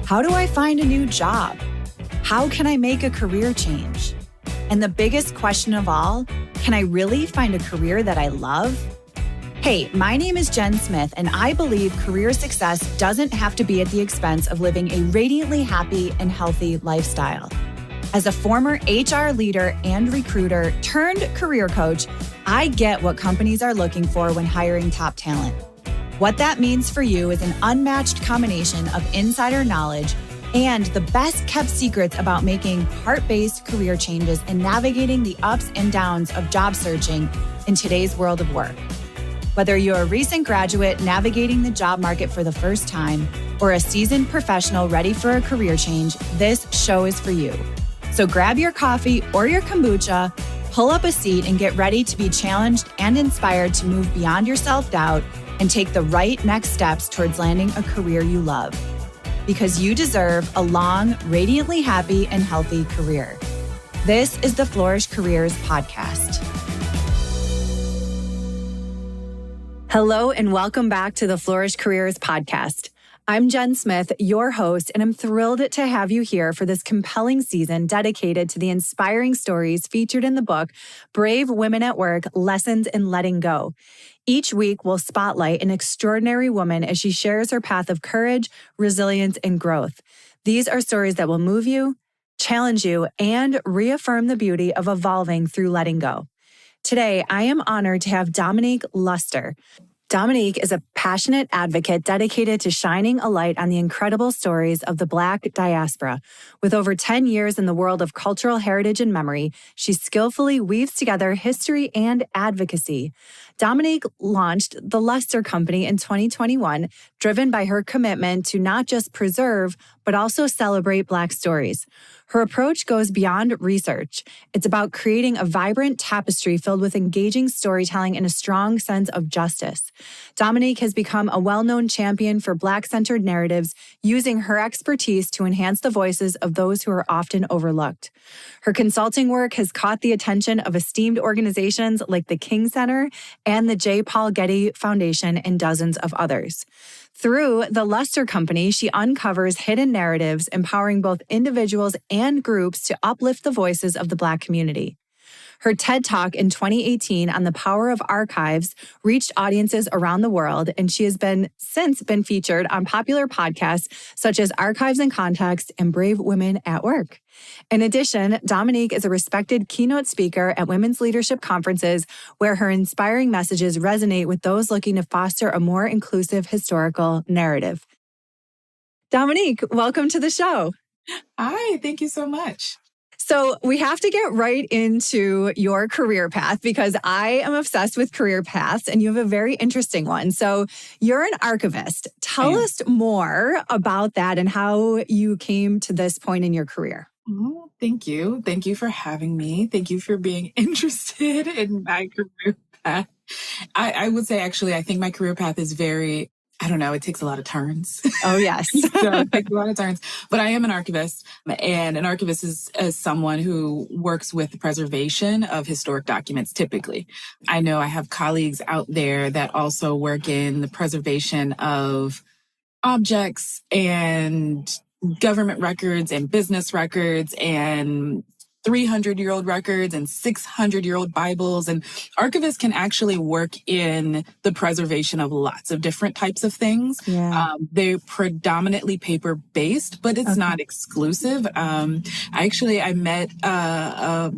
How do I find a new job? How can I make a career change? And the biggest question of all, can I really find a career that I love? Hey, my name is Jen Smith, and I believe career success doesn't have to be at the expense of living a radiantly happy and healthy lifestyle. As a former HR leader and recruiter turned career coach, I get what companies are looking for when hiring top talent. What that means for you is an unmatched combination of insider knowledge and the best kept secrets about making heart-based career changes and navigating the ups and downs of job searching in today's world of work. Whether you're a recent graduate navigating the job market for the first time or a seasoned professional ready for a career change, this show is for you. So grab your coffee or your kombucha, pull up a seat, and get ready to be challenged and inspired to move beyond your self-doubt and take the right next steps towards landing a career you love. Because you deserve a long, radiantly happy and healthy career. This is the Flourish Careers Podcast. Hello, and welcome back to the Flourish Careers Podcast. I'm Jen Smith, your host, and I'm thrilled to have you here for this compelling season dedicated to the inspiring stories featured in the book, Brave Women at Work, Lessons in Letting Go. Each week, we'll spotlight an extraordinary woman as she shares her path of courage, resilience, and growth. These are stories that will move you, challenge you, and reaffirm the beauty of evolving through letting go. Today, I am honored to have Dominique Luster. Dominique is a passionate advocate dedicated to shining a light on the incredible stories of the Black diaspora. With over 10 years in the world of cultural heritage and memory, she skillfully weaves together history and advocacy. Dominique launched the Luster Company in 2021, driven by her commitment to not just preserve, but also celebrate Black stories. Her approach goes beyond research. It's about creating a vibrant tapestry filled with engaging storytelling and a strong sense of justice. Dominique has become a well-known champion for Black-centered narratives, using her expertise to enhance the voices of those who are often overlooked. Her consulting work has caught the attention of esteemed organizations like the King Center and the J. Paul Getty Foundation and dozens of others. Through the Luster Company, she uncovers hidden narratives, empowering both individuals and groups to uplift the voices of the Black community. Her TED Talk in 2018 on the power of archives reached audiences around the world, and she has since been featured on popular podcasts such as Archives in Context and Brave Women at Work. In addition, Dominique is a respected keynote speaker at women's leadership conferences, where her inspiring messages resonate with those looking to foster a more inclusive historical narrative. Dominique, welcome to the show. Hi, thank you so much. So we have to get right into your career path because I am obsessed with career paths and you have a very interesting one. So you're an archivist. Tell us more about that and how you came to this point in your career. Oh, thank you. Thank you for having me. Thank you for being interested in my career path. I would say, actually, I think my career path is very, I don't know, it takes a lot of turns. Oh, yes. So it takes a lot of turns. But I am an archivist, and an archivist is someone who works with the preservation of historic documents, typically. I know I have colleagues out there that also work in the preservation of objects and government records and business records and 300-year-old records and 600-year-old Bibles. And archivists can actually work in the preservation of lots of different types of things. Yeah. They're predominantly paper-based, but it's not exclusive. I met a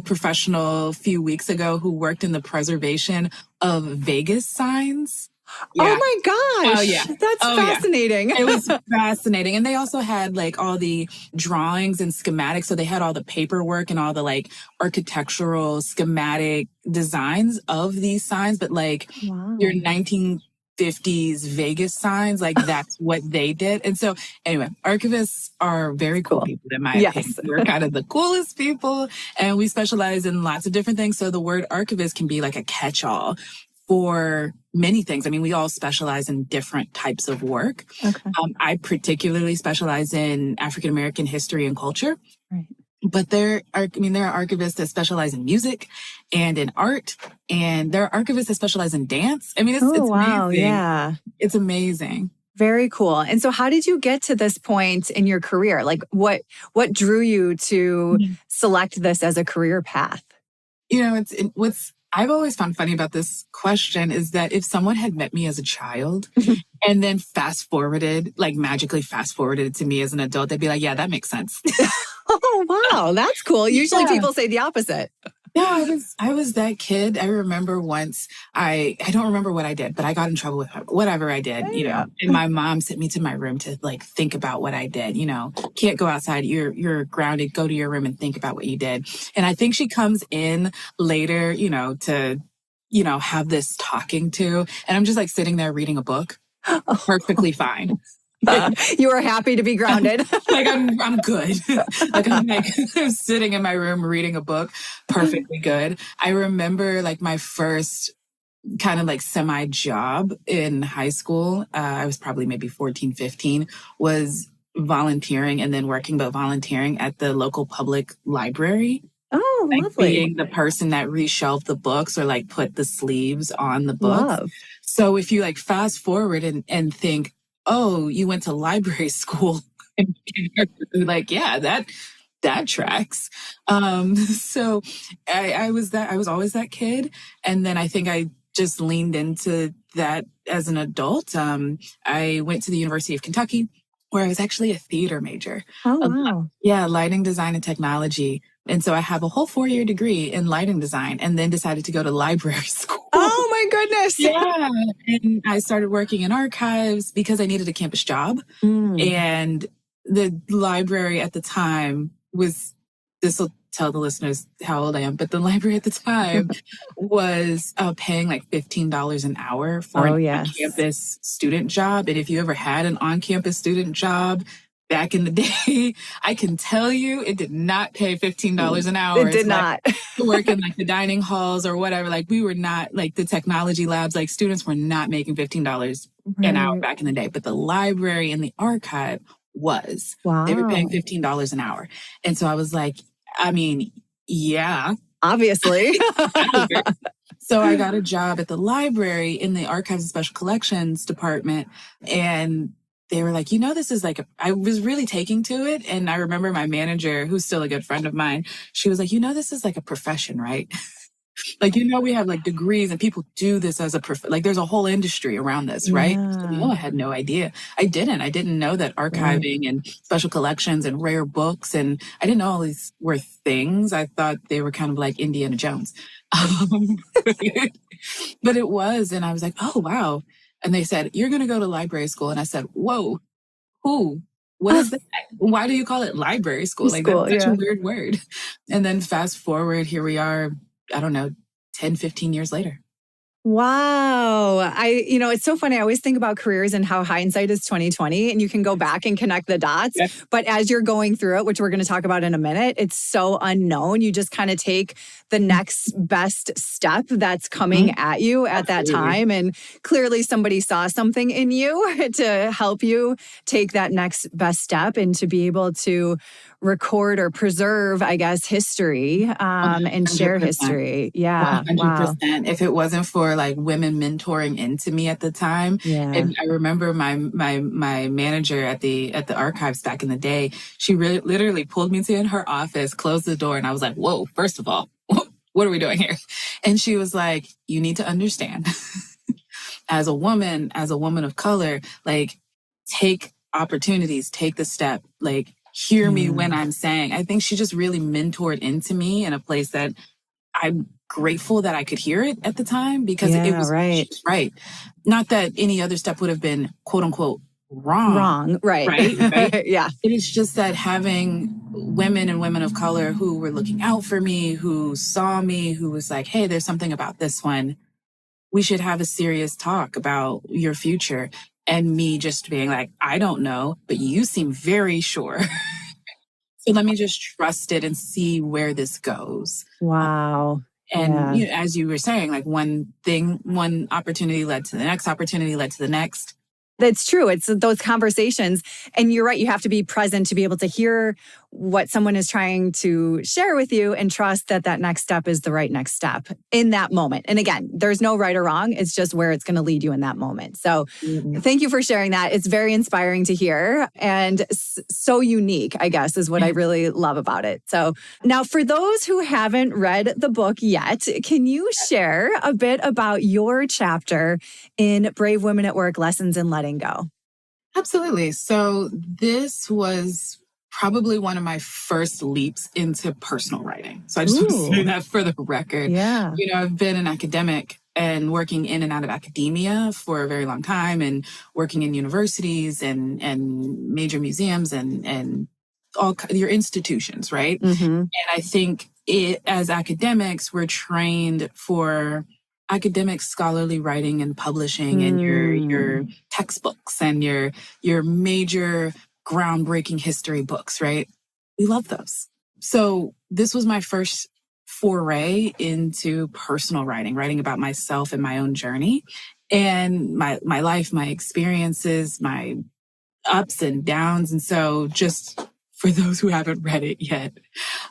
professional a few weeks ago who worked in the preservation of Vegas signs. Yeah. Oh my gosh. Oh, yeah. That's fascinating. Yeah. It was fascinating. And they also had like all the drawings and schematics. So they had all the paperwork and all the like architectural schematic designs of these signs. But like your 1950s Vegas signs, like that's what they did. And so anyway, archivists are very cool people in my opinion. We're kind of the coolest people and we specialize in lots of different things. So the word archivist can be like a catch-all for many things. I mean, we all specialize in different types of work. Okay. I particularly specialize in African-American history and culture. Right. But there are archivists that specialize in music and in art, and there are archivists that specialize in dance. I mean, it's amazing. Wow, yeah. It's amazing. Very cool. And so how did you get to this point in your career? Like what drew you to select this as a career path? What's I've always found funny about this question is that if someone had met me as a child and then magically fast forwarded to me as an adult, they'd be like, yeah, that makes sense. Oh, wow. That's cool. Usually people say the opposite. No, I was that kid. I remember once I don't remember what I did, but I got in trouble with whatever I did, and my mom sent me to my room to think about what I did, can't go outside. You're grounded. Go to your room and think about what you did. And I think she comes in later, to, have this talking to, and I'm just like sitting there reading a book, perfectly fine. You were happy to be grounded. I'm good. I'm sitting in my room reading a book, perfectly good. I remember my first kind of semi job in high school. I was probably maybe 14, 15, was volunteering and then working, but volunteering at the local public library. Oh, lovely. Being the person that reshelved the books or put the sleeves on the books. Love. So if you fast forward and think, oh, you went to library school. Yeah, that tracks. So I was always that kid. And then I think I just leaned into that as an adult. I went to the University of Kentucky, where I was actually a theater major. Oh, wow. Yeah, lighting design and technology. And so I have a whole 4-year degree in lighting design and then decided to go to library school. Oh my goodness. Yeah. And I started working in archives because I needed a campus job. And the library at the time this will tell the listeners how old I am, but the library at the time was paying $15 an hour for an on-campus student job. And if you ever had an on-campus student job, back in the day, I can tell you it did not pay $15 an hour. It did not. To work in the dining halls or whatever. We were not the technology labs, students were not making $15 an hour back in the day. But the library and the archive was. Wow. They were paying $15 an hour. And so I was yeah. Obviously. So I got a job at the library in the archives and special collections department. And they were like, this is I was really taking to it. And I remember my manager, who's still a good friend of mine, she was like, this is a profession, right? We have degrees and people do this as a there's a whole industry around this, right? Yeah. So, I had no idea. I didn't know that archiving and special collections and rare books, and I didn't know all these were things. I thought they were kind of like Indiana Jones. But it was, and I was like, oh, wow. And they said, you're going to go to library school. And I said, whoa, who? What is that? Why do you call it library school? That's such a weird word. And then fast forward, here we are, I don't know, 10, 15 years later. Wow. It's so funny. I always think about careers and how hindsight is 20/20 and you can go back and connect the dots. Yep. But as you're going through it, which we're going to talk about in a minute, it's so unknown. You just kind of take the next best step that's coming at you at that time. And clearly somebody saw something in you to help you take that next best step and to be able to record or preserve, I guess, history and share history. Yeah. 100%. Wow. If it wasn't for women mentoring into me at the time. Yeah. And I remember my manager at the archives back in the day, she really literally pulled me to in her office, closed the door. And I was like, whoa, first of all, what are we doing here? And she was like, you need to understand as a woman of color, take opportunities, take the step, hear me when I'm saying. I think she just really mentored into me in a place that I'm grateful that I could hear it at the time because it was right. Not that any other step would have been quote unquote wrong. Right. Right? Yeah. It is just that having women and women of color who were looking out for me, who saw me, who was like, hey, there's something about this one. We should have a serious talk about your future. And me just being like, I don't know, but you seem very sure. So let me just trust it and see where this goes. Wow. And as you were saying, one opportunity led to the next opportunity, led to the next. That's true. It's those conversations. And you're right. You have to be present to be able to hear what someone is trying to share with you and trust that that next step is the right next step in that moment. And again, there's no right or wrong. It's just where it's going to lead you in that moment. So thank you for sharing that. It's very inspiring to hear and so unique, I guess, is what I really love about it. So now for those who haven't read the book yet, can you share a bit about your chapter in Brave Women at Work, Lessons in Letting Go? Absolutely. So this was probably one of my first leaps into personal writing. So I just want to say that for the record. Yeah. I've been an academic and working in and out of academia for a very long time and working in universities and major museums and all your institutions, right? And I think as academics, we're trained for academic scholarly writing and publishing and your textbooks and your major groundbreaking history books, right? We love those. So this was my first foray into personal writing about myself and my own journey and my life, my experiences, my ups and downs. And so just for those who haven't read it yet,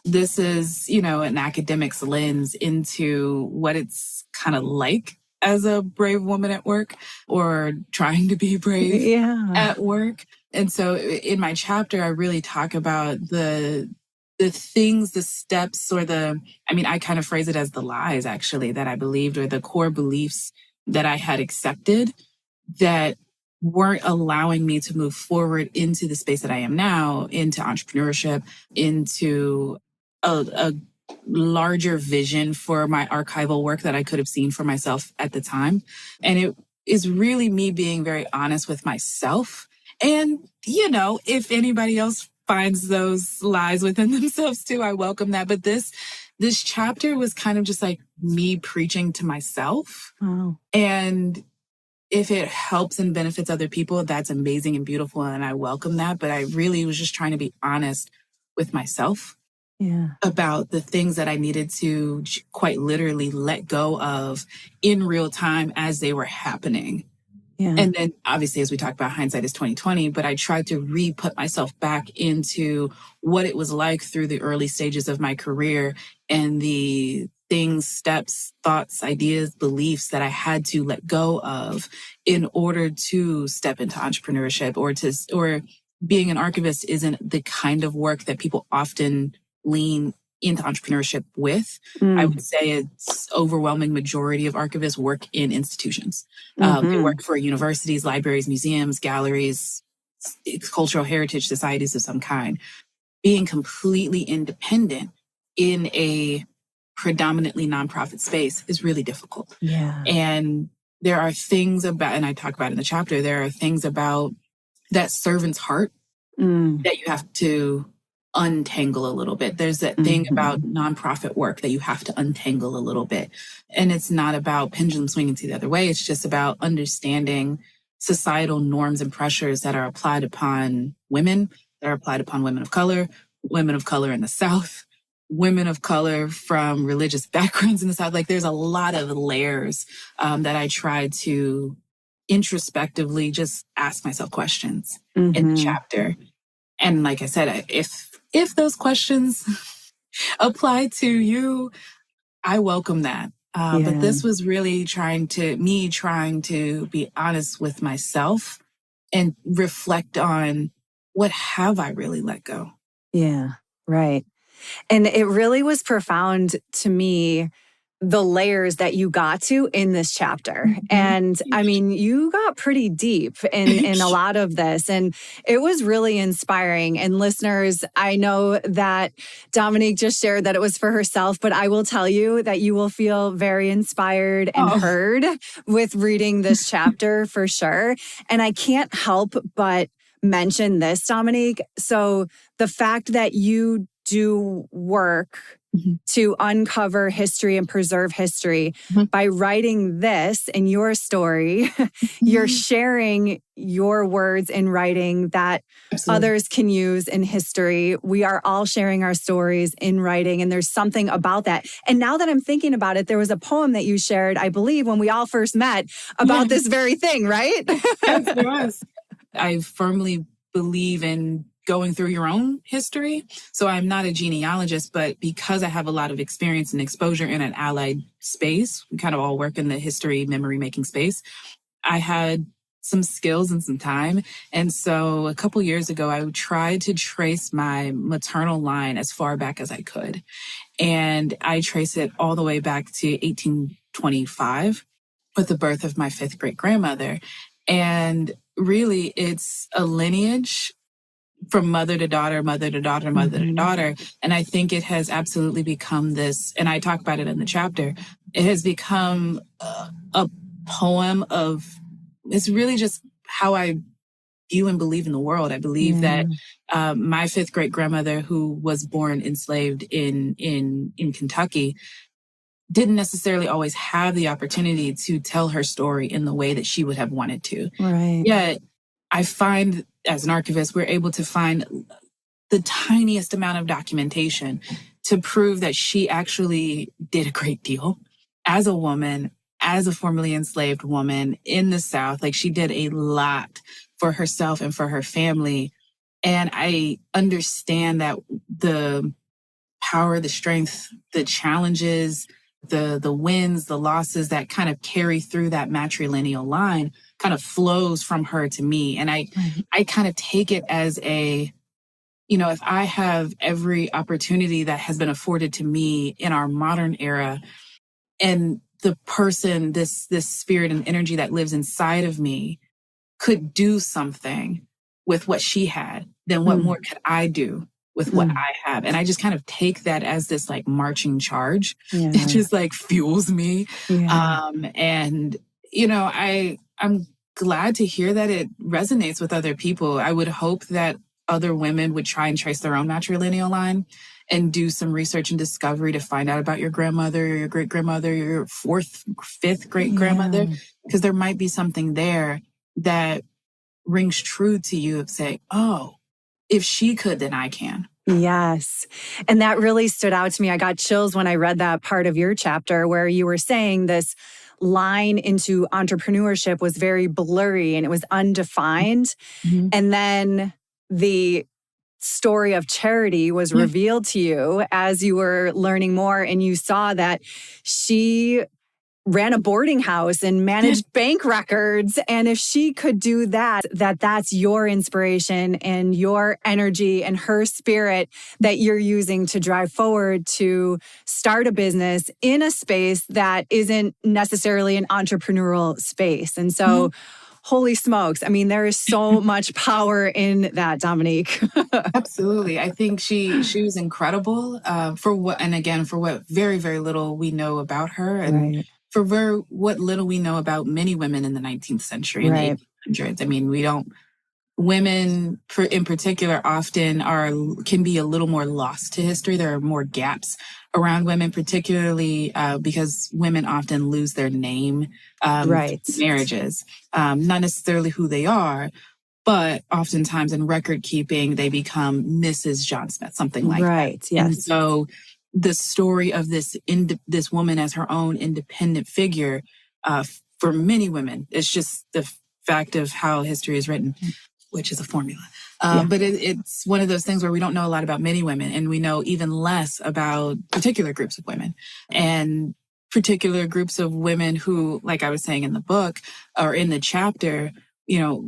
this is, an academic's lens into what it's kind of like as a brave woman at work or trying to be brave at work. And so in my chapter, I really talk about the things, the steps, or I kind of phrase it as the lies, actually, that I believed, or the core beliefs that I had accepted that weren't allowing me to move forward into the space that I am now, into entrepreneurship, into a larger vision for my archival work that I could have seen for myself at the time. And it is really me being very honest with myself. And, if anybody else finds those lies within themselves too, I welcome that. But this chapter was kind of just like me preaching to myself. Wow. And if it helps and benefits other people, that's amazing and beautiful. And I welcome that. But I really was just trying to be honest with myself about the things that I needed to quite literally let go of in real time as they were happening. Yeah. And then obviously, as we talked about, hindsight is 2020, but I tried to put myself back into what it was like through the early stages of my career and the things, steps, thoughts, ideas, beliefs that I had to let go of in order to step into entrepreneurship or being an archivist isn't the kind of work that people often lean into entrepreneurship with. I would say it's overwhelming majority of archivists work in institutions. They work for universities, libraries, museums, galleries, cultural heritage societies of some kind. Being completely independent in a predominantly nonprofit space is really difficult. Yeah. And there are things about, and I talk about in the chapter, there are things about that servant's heart that you have to untangle a little bit. There's that thing about nonprofit work that you have to untangle a little bit. And it's not about pendulum swinging to the other way. It's just about understanding societal norms and pressures that are applied upon women, that are applied upon women of color in the South, women of color from religious backgrounds in the South. Like there's a lot of layers that I try to introspectively just ask myself questions in the chapter. And like I said, if those questions apply to you, I welcome that. But this was really trying to be honest with myself and reflect on what have I really let go? Yeah, right. And it really was profound to me, the layers that you got to in this chapter. And I mean, you got pretty deep in a lot of this, and it was really inspiring. And listeners, I know that Dominique just shared that it was for herself, but I will tell you that you will feel very inspired and heard with reading this chapter for sure. And I can't help but mention this, Dominique. So the fact that you do work to uncover history and preserve history. By writing this in your story, you're sharing your words in writing that others can use in history. We are all sharing our stories in writing, and there's something about that. And now that I'm thinking about it, there was a poem that you shared, I believe, when we all first met about this very thing, right? Yes, there was. I firmly believe in going through your own history. So I'm not a genealogist, but because I have a lot of experience and exposure in an allied space, we kind of all work in the history, memory making space. I had some skills and some time. And so a couple years ago, I tried to trace my maternal line as far back as I could. And I trace it all the way back to 1825 with the birth of my fifth great grandmother. And really, it's a lineage from mother to daughter, mother to daughter, mother to daughter. And I think it has absolutely become this, and I talk about it in the chapter, it has become a poem of, it's really just how I view and believe in the world. I believe that my fifth great grandmother, who was born enslaved in Kentucky, didn't necessarily always have the opportunity to tell her story in the way that she would have wanted to. Right. Yet I find, as an archivist, we're able to find the tiniest amount of documentation to prove that she actually did a great deal as a woman, as a formerly enslaved woman in the South. Like, she did a lot for herself and for her family. And I understand that the power, the strength, the challenges, the wins, the losses that kind of carry through that matrilineal line kind of flows from her to me. And I kind of take it as a, if I have every opportunity that has been afforded to me in our modern era, and the person, this spirit and energy that lives inside of me could do something with what she had, then what more could I do with what I have? And I just kind of take that as this like marching charge. It just like fuels me. And, I'm glad to hear that it resonates with other people. I would hope that other women would try and trace their own matrilineal line and do some research and discovery to find out about your grandmother or your great grandmother, your fourth, fifth great grandmother, because there might be something there that rings true to you of say, oh, if she could, then I can. Yes. And that really stood out to me. I got chills when I read that part of your chapter where you were saying this line into entrepreneurship was very blurry and it was undefined. And then the story of charity was revealed to you as you were learning more, and you saw that she ran a boarding house and managed bank records. And if she could do that's your inspiration and your energy and her spirit that you're using to drive forward to start a business in a space that isn't necessarily an entrepreneurial space. And so, holy smokes. I mean, there is so much power in that, Dominique. Absolutely. I think she was incredible for what very, very little we know about her. And for what little we know about many women in the 19th century and the 1800s. I mean, women in particular often can be a little more lost to history. There are more gaps around women, particularly because women often lose their name through marriages, not necessarily who they are, but oftentimes in record keeping, they become Mrs. John Smith, something like that. Yes. And so the story of this woman as her own independent figure, for many women, it's just the fact of how history is written, which is a formula. But it's one of those things where we don't know a lot about many women, and we know even less about particular groups of women and particular groups of women who, like I was saying in the book or in the chapter,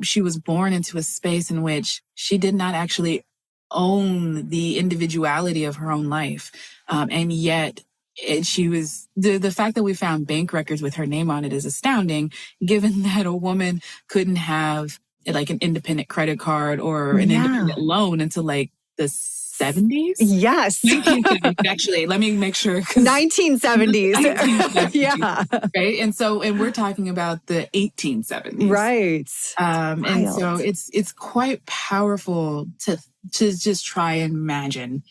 she was born into a space in which she did not actually own the individuality of her own life. And yet she was, the fact that we found bank records with her name on it is astounding, given that a woman couldn't have like an independent credit card or an independent loan until like the 70s? Yes. 1970s, actually. Let me make sure. 1970s. 1970s. Yeah. Right. And we're talking about the 1870s. Right. And so it's quite powerful to just try and imagine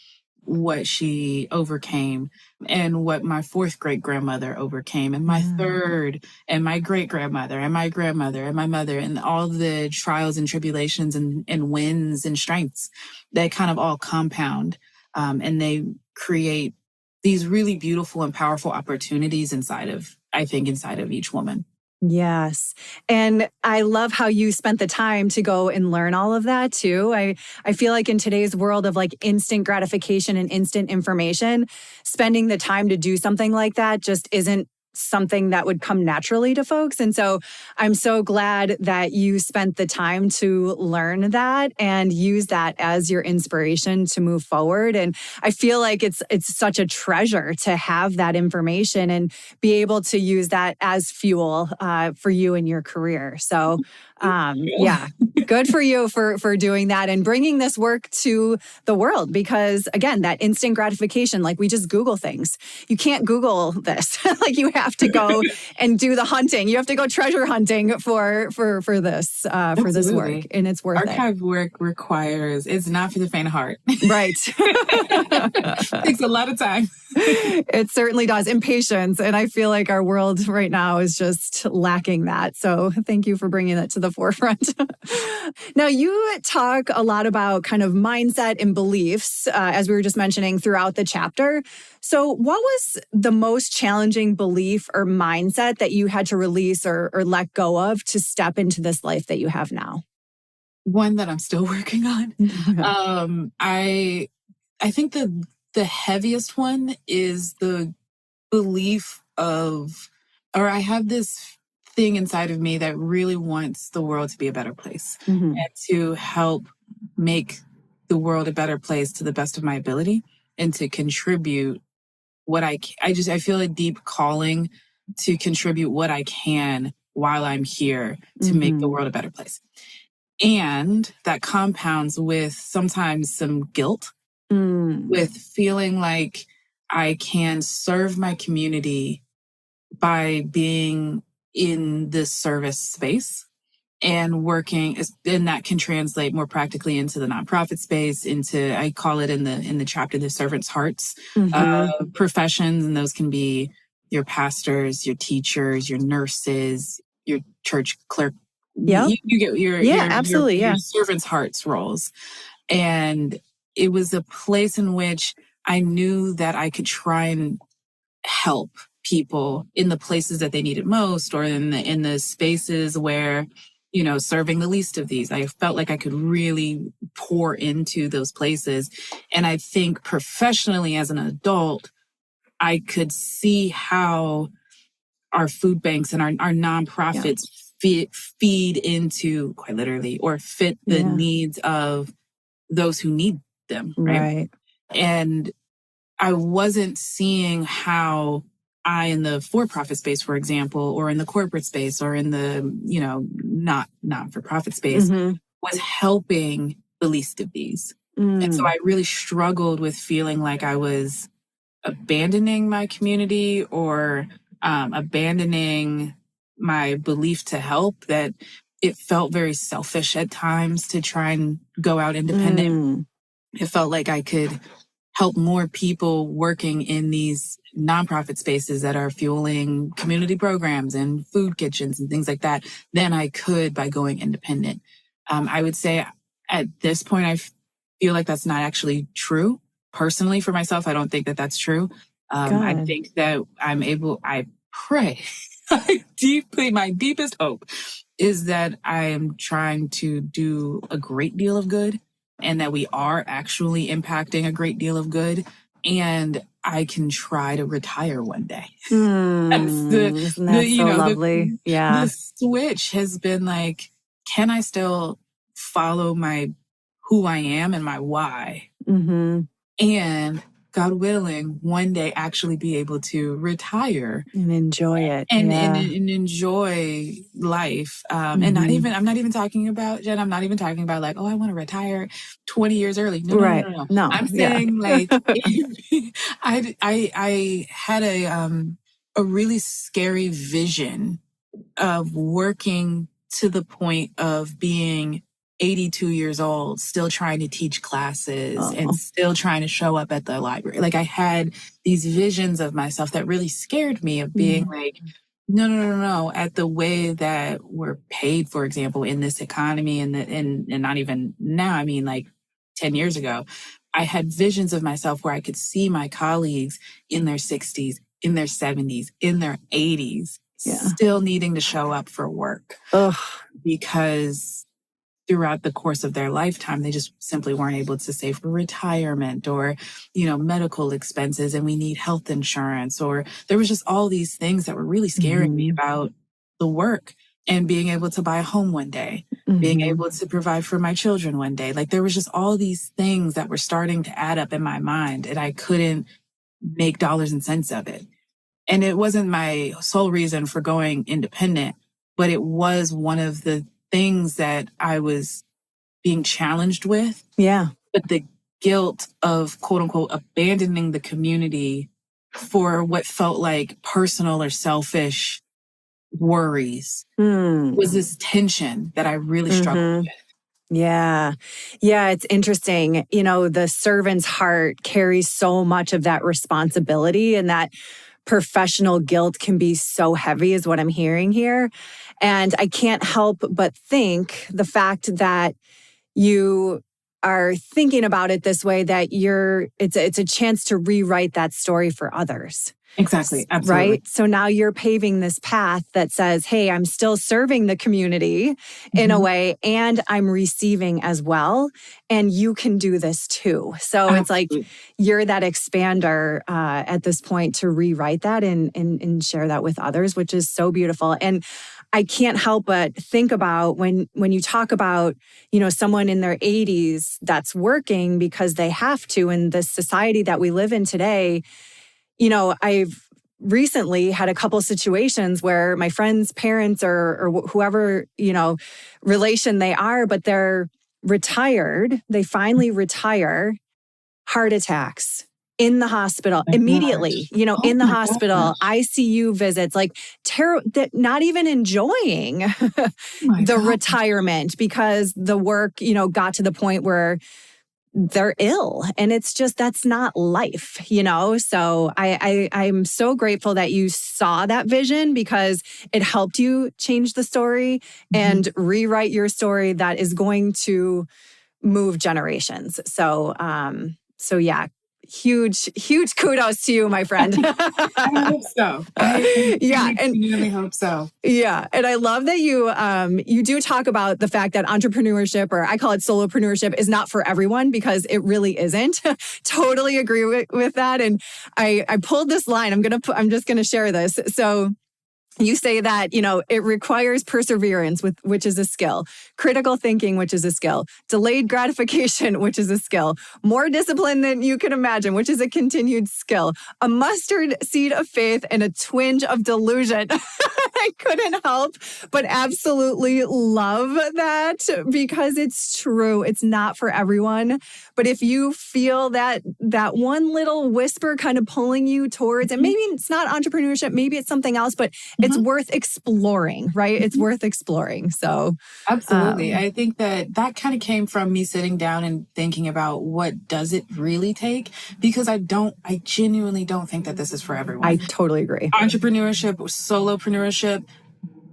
what she overcame and what my fourth great grandmother overcame and my third and my great grandmother and my grandmother and my mother and all the trials and tribulations and wins and strengths that kind of all compound. And they create these really beautiful and powerful opportunities inside of each woman. Yes. And I love how you spent the time to go and learn all of that too. I feel like in today's world of like instant gratification and instant information, spending the time to do something like that just isn't something that would come naturally to folks. And so I'm so glad that you spent the time to learn that and use that as your inspiration to move forward. And I feel like it's such a treasure to have that information and be able to use that as fuel for you in your career. So yeah, good for you for doing that and bringing this work to the world. Because again, that instant gratification, like we just Google things. You can't Google this. Like you have to go and do the hunting. You have to go treasure hunting for this work, and it's worth it. Archive work requires, it's not for the faint of heart. Right. Takes a lot of time. It certainly does. And patience. And I feel like our world right now is just lacking that. So thank you for bringing that to the forefront. Now, you talk a lot about kind of mindset and beliefs, as we were just mentioning throughout the chapter. So what was the most challenging belief or mindset that you had to release or let go of to step into this life that you have now? One that I'm still working on. I think the heaviest one is the belief of, or I have this thing inside of me that really wants the world to be a better place and to help make the world a better place to the best of my ability and to contribute what I feel a deep calling to contribute what I can while I'm here to make the world a better place. And that compounds with sometimes some guilt, with feeling like I can serve my community by being in this service space and working, and that can translate more practically into the nonprofit space, into, I call it in the chapter, the servants' hearts professions. And those can be your pastors, your teachers, your nurses, your church clerk. Yeah. You get your absolutely. Your servants' hearts roles. And it was a place in which I knew that I could try and help people in the places that they need it most, or in the spaces where, serving the least of these. I felt like I could really pour into those places. And I think professionally as an adult, I could see how our food banks and our nonprofits feed into, quite literally, or fit the needs of those who need them. Right. And I wasn't seeing how I, in the for-profit space, for example, or in the corporate space, or in the, not-for-profit space, was helping the least of these. And so I really struggled with feeling like I was abandoning my community or abandoning my belief to help, that it felt very selfish at times to try and go out independent. It felt like I could help more people working in these nonprofit spaces that are fueling community programs and food kitchens and things like that than I could by going independent. I would say at this point, I feel like that's not actually true. Personally, for myself, I don't think that that's true. I think that I pray, my deepest hope is that I am trying to do a great deal of good, and that we are actually impacting a great deal of good, and I can try to retire one day. Isn't that so lovely? The switch has been like, can I still follow who I am and my why? And God willing, one day actually be able to retire and enjoy it and enjoy life. And I'm not even talking about, Jen, I'm not even talking about like, oh, I want to retire 20 years early. No. I'm saying like, I had a really scary vision of working to the point of being 82 years old, still trying to teach classes and still trying to show up at the library. Like I had these visions of myself that really scared me of being like, no, at the way that we're paid, for example, in this economy and not even now, I mean like 10 years ago, I had visions of myself where I could see my colleagues in their 60s, in their 70s, in their 80s, still needing to show up for work because throughout the course of their lifetime, they just simply weren't able to save for retirement or, medical expenses, and we need health insurance, or there was just all these things that were really scaring me about the work and being able to buy a home one day, being able to provide for my children one day. Like there was just all these things that were starting to add up in my mind, and I couldn't make dollars and cents of it. And it wasn't my sole reason for going independent, but it was one of the things that I was being challenged with. Yeah. But the guilt of, quote unquote, abandoning the community for what felt like personal or selfish worries was this tension that I really struggled with. Yeah. Yeah. It's interesting. The servant's heart carries so much of that responsibility, and that professional guilt can be so heavy is what I'm hearing here. And I can't help but think the fact that you are thinking about it this way, that it's a chance to rewrite that story for others. Exactly. Absolutely. Right? So now you're paving this path that says, hey, I'm still serving the community in a way, and I'm receiving as well. And you can do this too. So it's like you're that expander at this point to rewrite that and share that with others, which is so beautiful. And I can't help but think about when you talk about, someone in their 80s that's working because they have to in the society that we live in today. I've recently had a couple situations where my friends' parents or whoever, relation they are, but they're retired. They finally retire, heart attacks in the hospital immediately, in the hospital, ICU visits, like not even enjoying the retirement because the work, got to the point where they're ill, and it's just, that's not life, So I'm so grateful that you saw that vision, because it helped you change the story and rewrite your story that is going to move generations. So yeah, huge kudos to you, my friend. I hope so. I really hope so. Yeah. And I love that you do talk about the fact that entrepreneurship, or I call it solopreneurship, is not for everyone, because it really isn't. Totally agree with that. And I pulled this line. I'm just going to share this. So you say that, it requires perseverance, which is a skill, critical thinking, which is a skill, delayed gratification, which is a skill, more discipline than you can imagine, which is a continued skill, a mustard seed of faith, and a twinge of delusion. I couldn't help but absolutely love that, because it's true. It's not for everyone. But if you feel that one little whisper kind of pulling you towards, and maybe it's not entrepreneurship, maybe it's something else, but it's worth exploring, right? It's worth exploring. So absolutely. I think that kind of came from me sitting down and thinking about, what does it really take? Because I genuinely don't think that this is for everyone. I totally agree. Entrepreneurship, solopreneurship,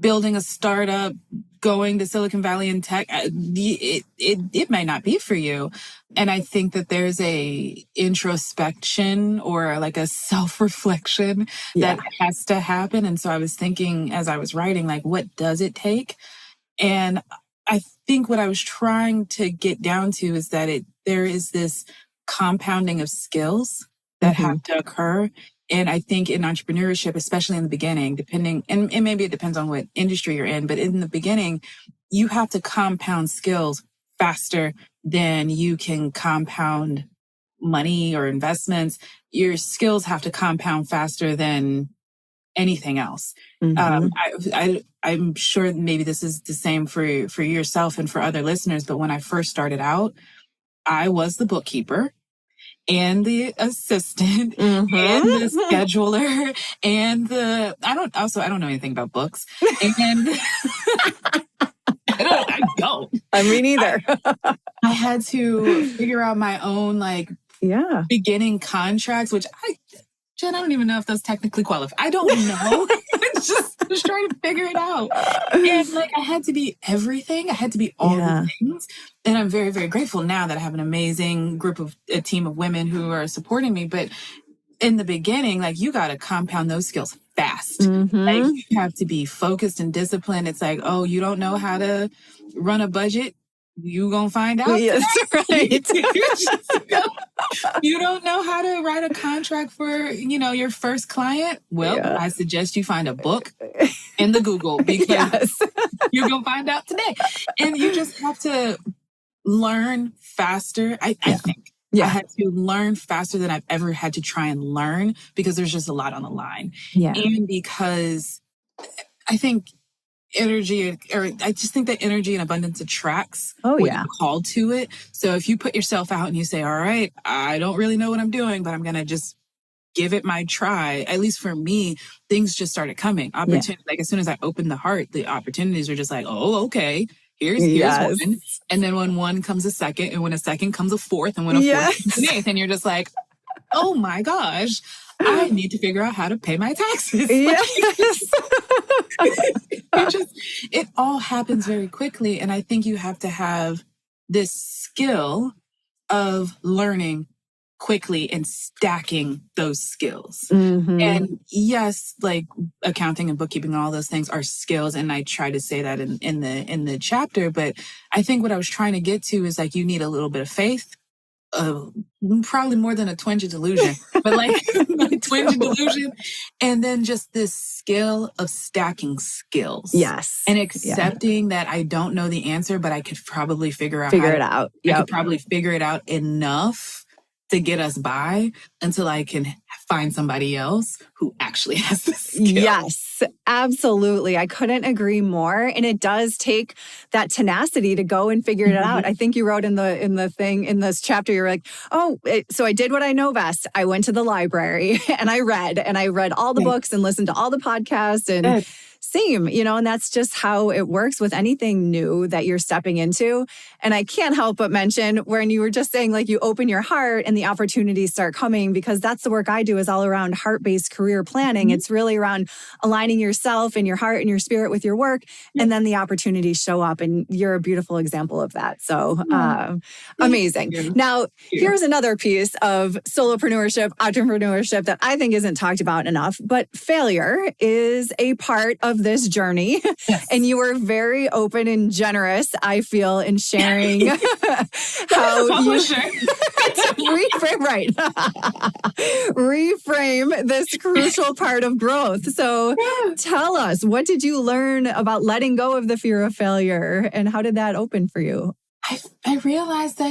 building a startup, going to Silicon Valley in tech, it may not be for you. And I think that there's a introspection or like a self-reflection that has to happen. And so I was thinking as I was writing, like, what does it take? And I think what I was trying to get down to is that there is this compounding of skills that have to occur. And I think in entrepreneurship, especially in the beginning, and maybe it depends on what industry you're in, but in the beginning, you have to compound skills faster than you can compound money or investments. Your skills have to compound faster than anything else. I'm sure maybe this is the same for yourself and for other listeners, but when I first started out, I was the bookkeeper and the assistant and the scheduler and I don't know anything about books. And I don't. I mean, neither. I had to figure out my own beginning contracts, which Jen, I don't even know if those technically qualify. I don't know. just trying to figure it out. And I had to be everything. I had to be all the things. And I'm very, very grateful now that I have an amazing a team of women who are supporting me. But in the beginning, you got to compound those skills fast. Mm-hmm. You have to be focused and disciplined. It's oh, you don't know how to run a budget. You gonna find out. Yes, right. You don't know how to write a contract for, your first client. Well, I suggest you find a book in the Google because you're gonna find out today. And you just have to learn faster. I think. I had to learn faster than I've ever had to try and learn because there's just a lot on the line. Yeah. And because I think I just think that energy and abundance attracts when you're called to it. So if you put yourself out and you say, all right, I don't really know what I'm doing, but I'm going to just give it my try. At least for me, things just started coming. Opportunities, as soon as I opened the heart, the opportunities are just oh, okay. Here's one. And then when one comes a second, and when a second comes a fourth, and when a fourth comes an eighth, and you're just oh my gosh, I need to figure out how to pay my taxes. Yes. It all happens very quickly. And I think you have to have this skill of learning quickly and stacking those skills. Mm-hmm. And yes, accounting and bookkeeping and all those things are skills. And I try to say that in the chapter, but I think what I was trying to get to is you need a little bit of faith. Probably more than a twinge of delusion, but a twinge of delusion. And then just this skill of stacking skills. Yes. And accepting that I don't know the answer, but I could probably figure it out. Yep. I could probably figure it out enough to get us by until I can find somebody else who actually has the skill. Yes, absolutely. I couldn't agree more. And it does take that tenacity to go and figure it out. I think you wrote in this chapter, you're so I did what I know best. I went to the library and I read all the books and listened to all the podcasts and same, and that's just how it works with anything new that you're stepping into. And I can't help but mention when you were just saying you open your heart and the opportunities start coming, because that's the work I do is all around heart-based career planning. It's really around aligning yourself and your heart and your spirit with your work. And then the opportunities show up, and you're a beautiful example of that. So amazing. Now, here's another piece of solopreneurship, entrepreneurship that I think isn't talked about enough, but failure is a part of this journey. Yes. And you were very open and generous, I feel, in sharing how you reframe this crucial part of growth. So tell us, what did you learn about letting go of the fear of failure, and how did that open for you? I realized that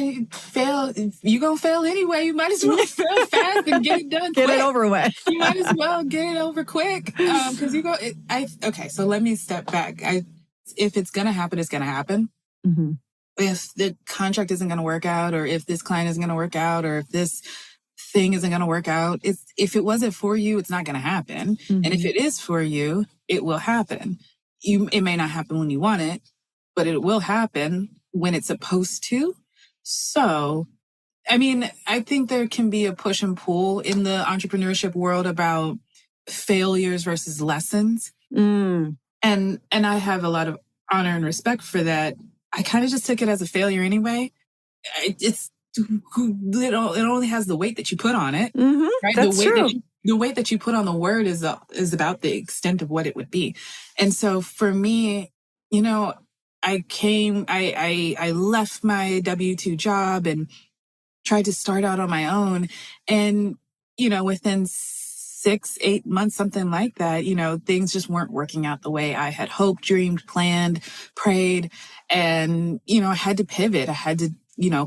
you're going to fail anyway. You might as well fail fast and get it done quick. Get it over with. You might as well get it over quick. Because okay, so let me step back. If it's going to happen, it's going to happen. Mm-hmm. If the contract isn't going to work out, or if this client isn't going to work out, or if this thing isn't going to work out, if it wasn't for you, it's not going to happen. Mm-hmm. And if it is for you, it will happen. It may not happen when you want it, but it will happen when it's supposed to. So, I think there can be a push and pull in the entrepreneurship world about failures versus lessons. Mm. And I have a lot of honor and respect for that. I kind of just took it as a failure anyway. It only has the weight that you put on it. Mm-hmm. Right? That's true. The weight that you put on the word is about the extent of what it would be. And so for me, I left my W-2 job and tried to start out on my own. And, within 6-8 months, something like that, things just weren't working out the way I had hoped, dreamed, planned, prayed. And, I had to pivot. I had to,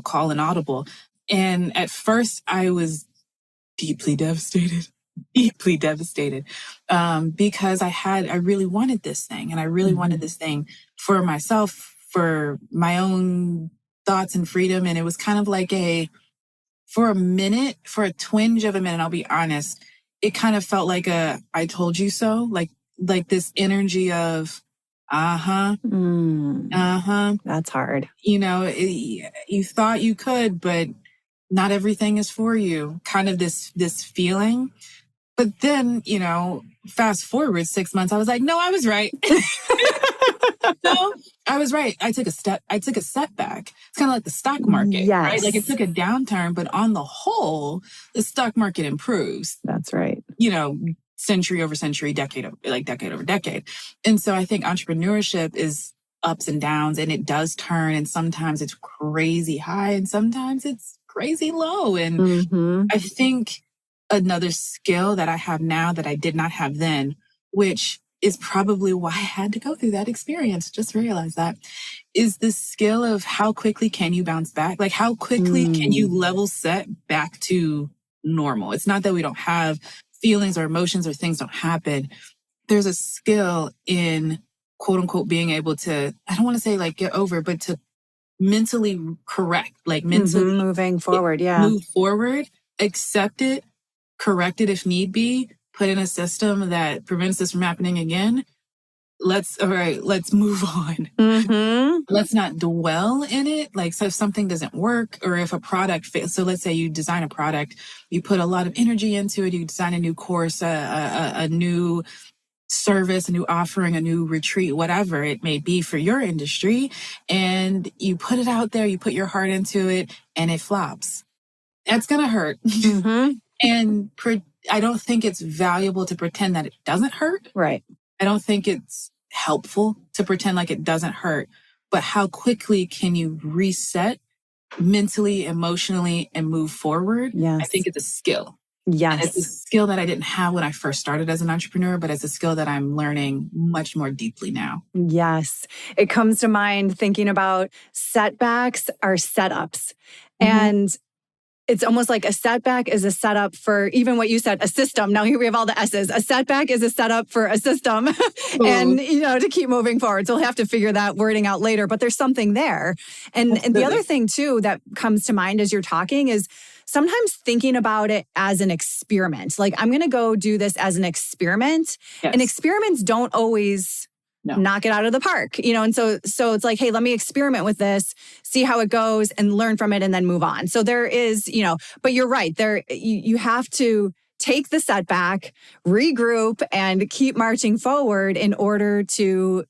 call an audible. And at first I was deeply devastated. Because I really wanted this thing, and I really wanted this thing for myself, for my own thoughts and freedom. And it was kind of for a twinge of a minute, I'll be honest, it kind of felt like I told you so, like this energy of, Uh-huh. Uh-huh. That's hard. You thought you could, but not everything is for you. Kind of this feeling. But then, fast forward 6 months, I was like, no, I was right. No, I was right. I took a setback. It's kind of like the stock market, right? Like it took a downturn, but on the whole, the stock market improves. That's right. Century over century, decade over decade. And so I think entrepreneurship is ups and downs, and it does turn, and sometimes it's crazy high and sometimes it's crazy low. And I think another skill that I have now that I did not have then, which is probably why I had to go through that experience, just realize that, is the skill of how quickly can you bounce back? Like how quickly can you level set back to normal? It's not that we don't have feelings or emotions or things don't happen. There's a skill in quote unquote being able to, I don't want to say like get over, but to mentally correct, like mentally moving forward. Move forward, accept it, correct it if need be, put in a system that prevents this from happening again. Let's move on. Let's not dwell in it. Like, so if something doesn't work or if a product fails, so let's say you design a product, you put a lot of energy into it, you design a new course, a new service, a new offering, a new retreat, whatever it may be for your industry, and you put it out there, you put your heart into it, and it flops. That's going to hurt. And I don't think it's valuable to pretend that it doesn't hurt. Right. I don't think it's helpful to pretend like it doesn't hurt. But how quickly can you reset mentally, emotionally, and move forward? Yes. I think it's a skill. Yes. And it's a skill that I didn't have when I first started as an entrepreneur, but it's a skill that I'm learning much more deeply now. Yes. It comes to mind thinking about setbacks are setups. And it's almost like a setback is a setup for even what you said, a system. Now here we have all the S's. A setback is a setup for a system and, to keep moving forward. So we'll have to figure that wording out later, but there's something there. And the other thing too that comes to mind as you're talking is sometimes thinking about it as an experiment. Like I'm going to go do this as an experiment. Yes. And experiments don't always knock it out of the park, and so it's like, hey, let me experiment with this, see how it goes and learn from it and then move on. So there is, but you're right there. You have to take the setback, regroup and keep marching forward in order to,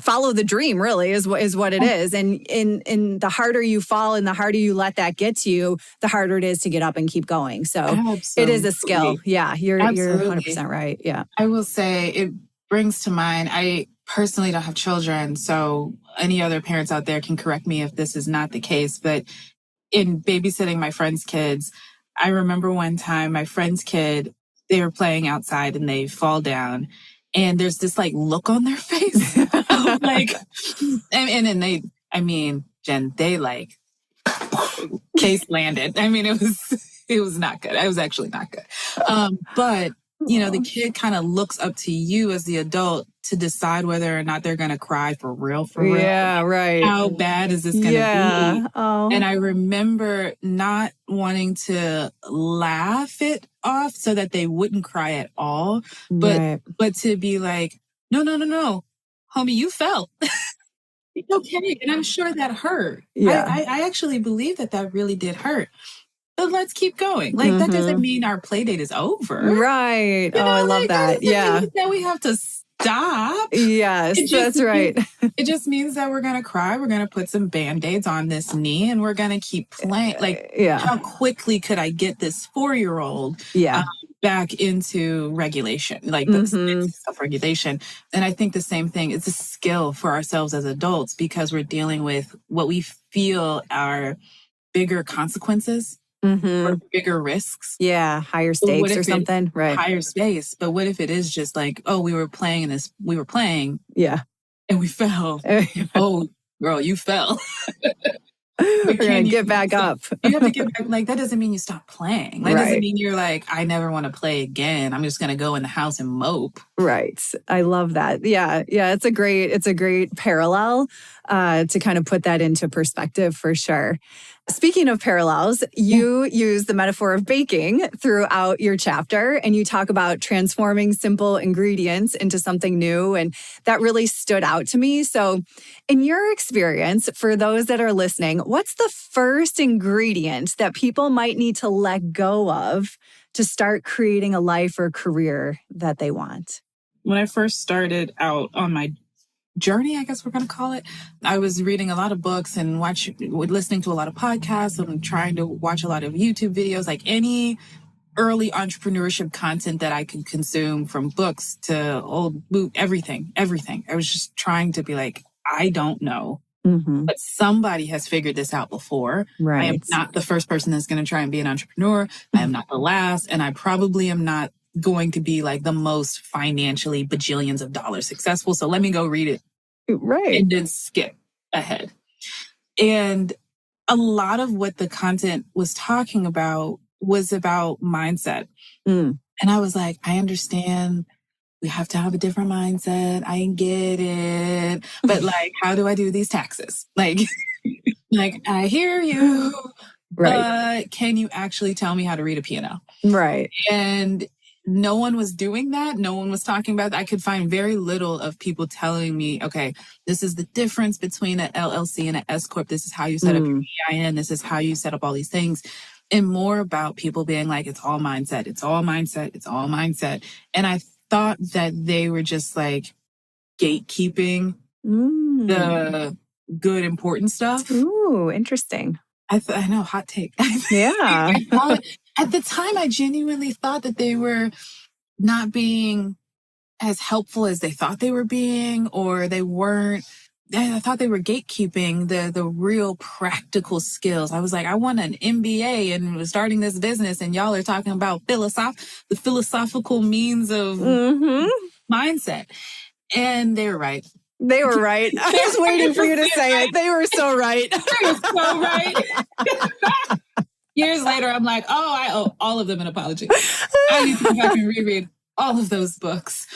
follow the dream really is what it is. And in the harder you fall and the harder you let that get to you, the harder it is to get up and keep going. So It is a skill. Yeah. You're 100% right. Yeah. I will say it brings to mind, I personally don't have children, so any other parents out there can correct me if this is not the case, but in babysitting my friend's kids, I remember one time my friend's kid, they were playing outside and they fall down and there's this like look on their face. Like, and they, Jen, they like case landed. It was not good. It was actually not good. But the kid kind of looks up to you as the adult to decide whether or not they're going to cry for real. Yeah, right. How bad is this going to be? Oh. And I remember not wanting to laugh it off so that they wouldn't cry at all, but to be like, no, homie, you fell. It's okay. And I'm sure that hurt. Yeah. I actually believe that really did hurt. But let's keep going. Like, that doesn't mean our play date is over. Right. I love that. Yeah. That we have to stop. Yes, that's right. It just means that we're going to cry. We're going to put some Band-Aids on this knee and we're going to keep playing. Like, how quickly could I get this 4-year-old back into regulation? Like, self-regulation. And I think the same thing. It's a skill for ourselves as adults because we're dealing with what we feel are bigger consequences. Or bigger risks. Yeah, higher stakes or something. Right. Higher space. But what if it is just like, we were playing. Yeah. And we fell. Oh, girl, you fell. We're going to get back up. You have to get back. Like, that doesn't mean you stop playing. That doesn't mean you're like, I never want to play again. I'm just going to go in the house and mope. Right. I love that. Yeah. Yeah. It's a great parallel to kind of put that into perspective for sure. Speaking of parallels, you use the metaphor of baking throughout your chapter, and you talk about transforming simple ingredients into something new. And that really stood out to me. So, in your experience, for those that are listening, what's the first ingredient that people might need to let go of to start creating a life or career that they want? When I first started out on my journey, I guess we're going to call it, I was reading a lot of books and listening to a lot of podcasts and trying to watch a lot of YouTube videos, like any early entrepreneurship content that I could consume, from books to old boot, everything. I was just trying to be like, I don't know, but somebody has figured this out before. Right. I am not the first person that's going to try and be an entrepreneur. I am not the last, and I probably am not going to be like the most financially bajillions of dollars successful. So let me go read it. Right. And then skip ahead. And a lot of what the content was talking about was about mindset. And I was like, I understand we have to have a different mindset. I get it. But like, how do I do these taxes? Like I hear you. Right. But can you actually tell me how to read a piano? Right. And no one was doing that. No one was talking about that. I could find very little of people telling me, okay, this is the difference between an LLC and an S Corp. This is how you set up your EIN. This is how you set up all these things. And more about people being like, it's all mindset. It's all mindset. It's all mindset. And I thought that they were just like gatekeeping the good, important stuff. Ooh, interesting. I know, hot take. Yeah. At the time, I genuinely thought that they were not being as helpful as they thought they were being, or they weren't. I thought they were gatekeeping the real practical skills. I was like, I want an MBA and was starting this business, and y'all are talking about the philosophical means of mindset. And they were right. They were right. I was waiting for you to say it. They were so right. They were so right. Years later, I'm like, oh, I owe all of them an apology. I need to go back and reread all of those books.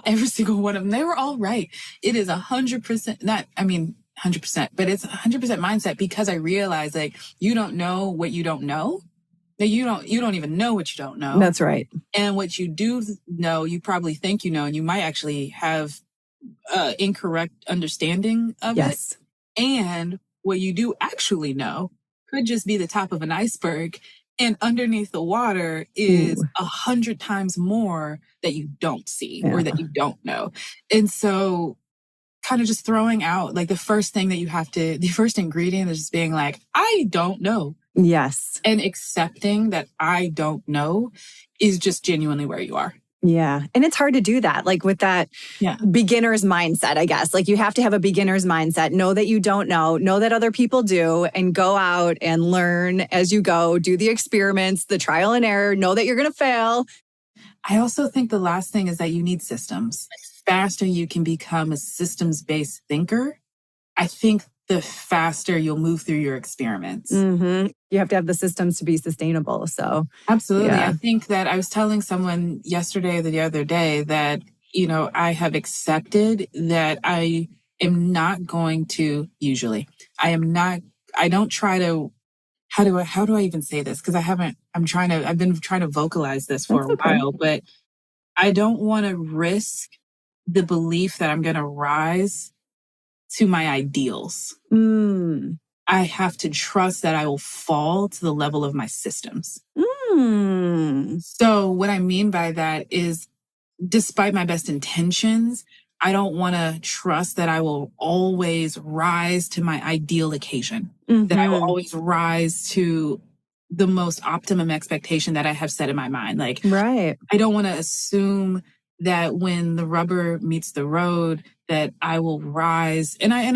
Every single one of them. They were all right. It is 100%, 100%, but it's 100% mindset, because I realized, like, you don't know what you don't know. You don't even know what you don't know. That's right. And what you do know, you probably think you know, and you might actually have incorrect understanding of it. And what you do actually know could just be the top of an iceberg, and underneath the water is 100 times more that you don't see or that you don't know. And so kind of just throwing out, like, the first ingredient is just being like, I don't know. Yes. And accepting that I don't know is just genuinely where you are. Yeah. And it's hard to do that, like with that beginner's mindset, I guess. Like, you have to have a beginner's mindset, know that you don't know that other people do, and go out and learn as you go, do the experiments, the trial and error, know that you're going to fail. I also think the last thing is that you need systems. The faster you can become a systems-based thinker, I think the faster you'll move through your experiments. You have to have the systems to be sustainable. So absolutely. Yeah. I think that I was telling someone yesterday or the other day that, I have accepted that I am not going to I don't try to, how do I even say this? Because I've been trying to vocalize this for a while, but I don't want to risk the belief that I'm going to rise to my ideals. I have to trust that I will fall to the level of my systems. So what I mean by that is, despite my best intentions, I don't want to trust that I will always rise to my ideal occasion, that I will always rise to the most optimum expectation that I have set in my mind. Like, I don't want to assume that when the rubber meets the road, that I will rise, and I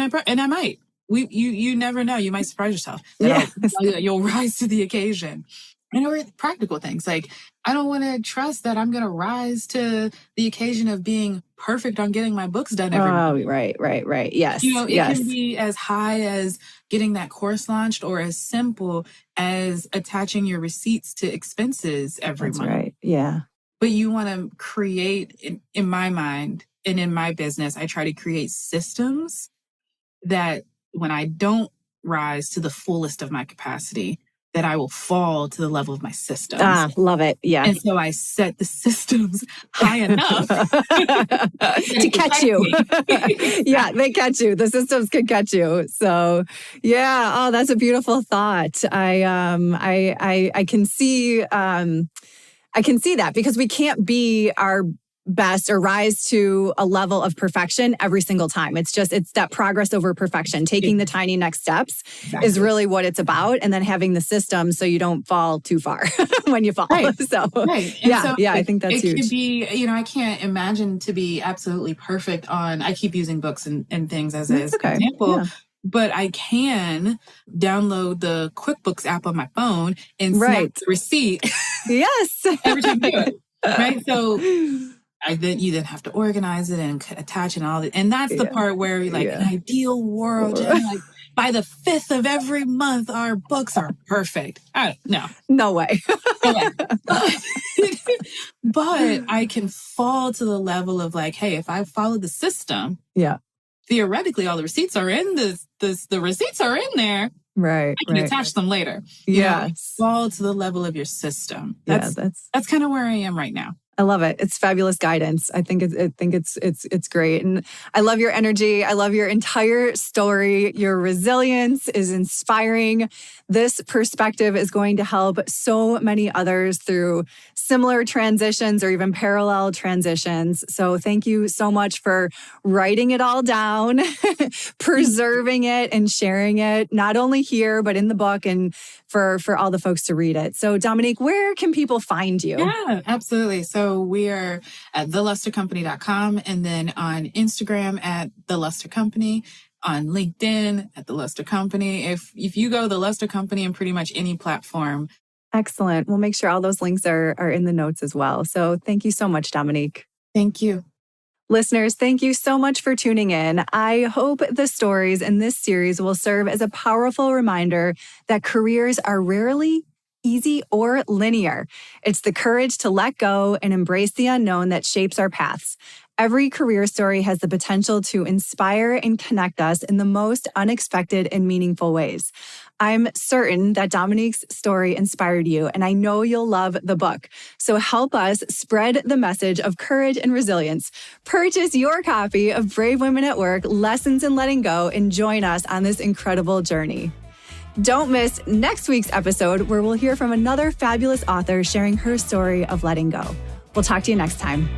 might. You never know. You might surprise yourself. You'll rise to the occasion. Or practical things, like, I don't want to trust that I'm going to rise to the occasion of being perfect on getting my books done every month. Right. Yes. It can be as high as getting that course launched, or as simple as attaching your receipts to expenses every month. Right. Yeah. But you want to create, in my mind and in my business, I try to create systems that when I don't rise to the fullest of my capacity, that I will fall to the level of my systems. Love it. Yeah. And so I set the systems high enough to catch you. Yeah, they catch you. The systems can catch you. So yeah. Oh, that's a beautiful thought. I can see that, because we can't be our best or rise to a level of perfection every single time. It's that progress over perfection. Taking the tiny next steps is really what it's about. And then having the system so you don't fall too far when you fall. Right. So, right. I think that's huge. It could be, I can't imagine to be absolutely perfect I keep using books and things as an example. Yeah. But I can download the QuickBooks app on my phone and snap the receipt. Yes. Every time I do it. Right. So you then have to organize it and attach and all that. And that's the part where an ideal world, by the 5th of every month, our books are perfect. No way. But I can fall to the level of hey, if I follow the system, theoretically all the receipts are in the receipts are in there. Right. I can attach them later. Yes. Fall to the level of your system. That's kind of where I am right now. I love it. It's fabulous guidance. I think it's great. And I love your energy. I love your entire story. Your resilience is inspiring. This perspective is going to help so many others through similar transitions or even parallel transitions. So thank you so much for writing it all down, preserving it and sharing it, not only here, but in the book and for all the folks to read it. So Dominique, where can people find you? Yeah, absolutely. So we are at thelustercompany.com, and then on Instagram at The Luster Company, on LinkedIn at The Luster Company. If you go The Luster Company in pretty much any platform. Excellent. We'll make sure all those links are in the notes as well. So thank you so much, Dominique. Thank you. Listeners, thank you so much for tuning in. I hope the stories in this series will serve as a powerful reminder that careers are rarely easy or linear. It's the courage to let go and embrace the unknown that shapes our paths. Every career story has the potential to inspire and connect us in the most unexpected and meaningful ways. I'm certain that Dominique's story inspired you, and I know you'll love the book. So help us spread the message of courage and resilience. Purchase your copy of Brave Women at Work, Lessons in Letting Go, and join us on this incredible journey. Don't miss next week's episode, where we'll hear from another fabulous author sharing her story of letting go. We'll talk to you next time.